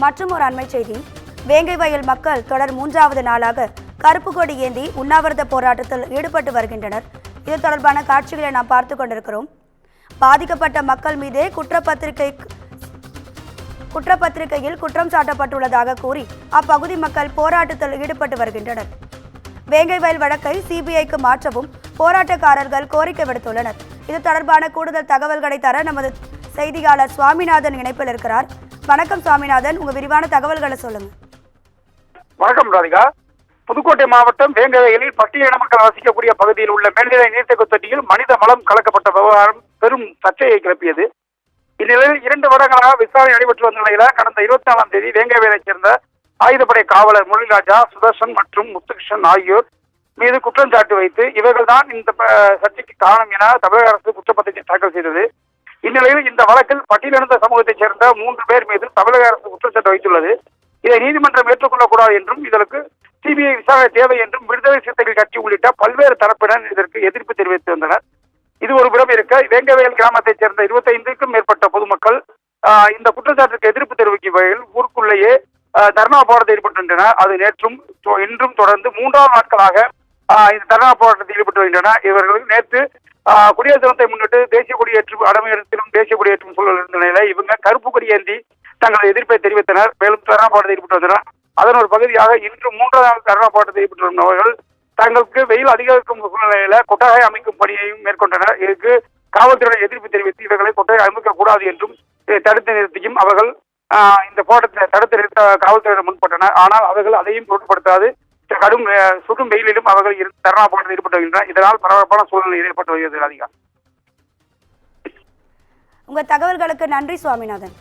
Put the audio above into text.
மற்றும் ஒரு அண்மை செய்தி. வேங்கை வயல் மக்கள் தொடர் 3வது நாளாக கருப்பு கொடி ஏந்தி உண்ணாவிரத போராட்டத்தில் ஈடுபட்டு வருகின்றனர். இது தொடர்பான காட்சிகளை நாம் பார்த்து கொண்டிருக்கிறோம். பாதிக்கப்பட்ட மக்கள் மீதே குற்றப்பத்திரிகையில் குற்றம் சாட்டப்பட்டுள்ளதாக கூறி அப்பகுதி மக்கள் போராட்டத்தில் ஈடுபட்டு வருகின்றனர். வேங்கை வயல் வழக்கை சிபிஐக்கு மாற்றவும் போராட்டக்காரர்கள் கோரிக்கை விடுத்துள்ளனர். இது தொடர்பான கூடுதல் தகவல்களை தர நமது செய்தியாளர் சுவாமிநாதன் இணைப்பில் இருக்கிறார். வணக்கம் சுவாமிநாதன், உங்க விரிவான தகவல்களை சொல்லுங்க. வணக்கம் ராதிகா. புதுக்கோட்டை மாவட்டம் வேங்கை வயலில் பட்டியலின மக்கள் வசிக்கக்கூடிய பகுதியில் உள்ள மேல்நிலை நீர்த்தேக்க தொட்டியில் மனித மலம் கலக்கப்பட்ட விவகாரம் பெரும் சர்ச்சையை கிளப்பியது. இந்நிலையில் 2 வருடங்களாக விசாரணை நடைபெற்று வந்த நிலையில கடந்த 24ஆம் தேதி வேங்கை வயலைச் சேர்ந்த ஆயுதப்படை காவலர் முரளிராஜா, சுதர்சன் மற்றும் முத்துகிருஷ்ணன் ஆகியோர் மீது குற்றஞ்சாட்டு வைத்து இவர்கள் தான் இந்த சர்ச்சைக்கு காரணம் என தமிழக அரசு குற்றப்பத்திரிகை தாக்கல் செய்தது. இந்நிலையில் இந்த வழக்கில் பட்டியலினத்த சமூகத்தைச் சேர்ந்த 3 பேர் மீது தமிழக அரசு குற்றச்சாட்டு வைத்துள்ளது. இதை நீதிமன்றம் ஏற்றுக்கொள்ளக்கூடாது என்றும் இதற்கு சிபிஐ விசாரணை தேவை என்றும் விடுதலை சிறுத்தைகள் கட்சி உள்ளிட்ட பல்வேறு தரப்பினர் இதற்கு எதிர்ப்பு தெரிவித்து வந்தனர். இது ஒரு புறம் இருக்க, வேங்கவயல் கிராமத்தைச் சேர்ந்த 25க்கும் மேற்பட்ட பொதுமக்கள் இந்த குற்றச்சாட்டுக்கு எதிர்ப்பு தெரிவிக்கும் வகையில் ஊருக்குள்ளேயே தர்ணா போராட்டத்தில் ஈடுபட்டுள்ளனர். அது நேற்றும் இன்றும் தொடர்ந்து 3வது நாட்களாக இந்த தர்ணா போராட்டத்தில் ஈடுபட்டு வருகின்றனர். இவர்கள் நேற்று குடியரசு தினத்தை முன்னிட்டு தேசிய கொடியேற்றும் அடமையிடத்திலும் தேசிய கொடியேற்றும் சூழல் இருந்த நிலையில இவங்க கருப்பு கொடி ஏந்தி தங்களது எதிர்ப்பை தெரிவித்தனர். மேலும் தர்ணா போராட்டத்தில் ஈடுபட்டு வந்தனர். அதன் ஒரு பகுதியாக இன்று 3வது நாள் தர்ணா போராட்டத்தில் ஈடுபட்டு வருபவர்கள் தங்களுக்கு வெயில் அதிகரிக்கும் சூழ்நிலையில கொட்டகை அமைக்கும் பணியையும் மேற்கொண்டனர். இதற்கு காவல்துறையை எதிர்ப்பு தெரிவித்து இவர்களை கொட்டகை அமைக்கக்கூடாது என்றும் இதை தடுத்து நிறுத்தியும் அவர்கள் இந்த போராட்டத்தை தடுத்து நிறுத்த காவல்துறையினர் முன்பட்டனர். ஆனால் அவர்கள் அதையும் பொருட்படுத்தாது கடும் சுடும் வெயிலிலும் அவர்கள் தர்ணா போராட்டத்தில் ஈடுபட்டு வருகின்றனர். இதனால் பரபரப்பான சூழ்நிலை ஏற்பட்டு வருகிறது. அதிகா உங்க தகவல்களுக்கு நன்றி சுவாமிநாதன்.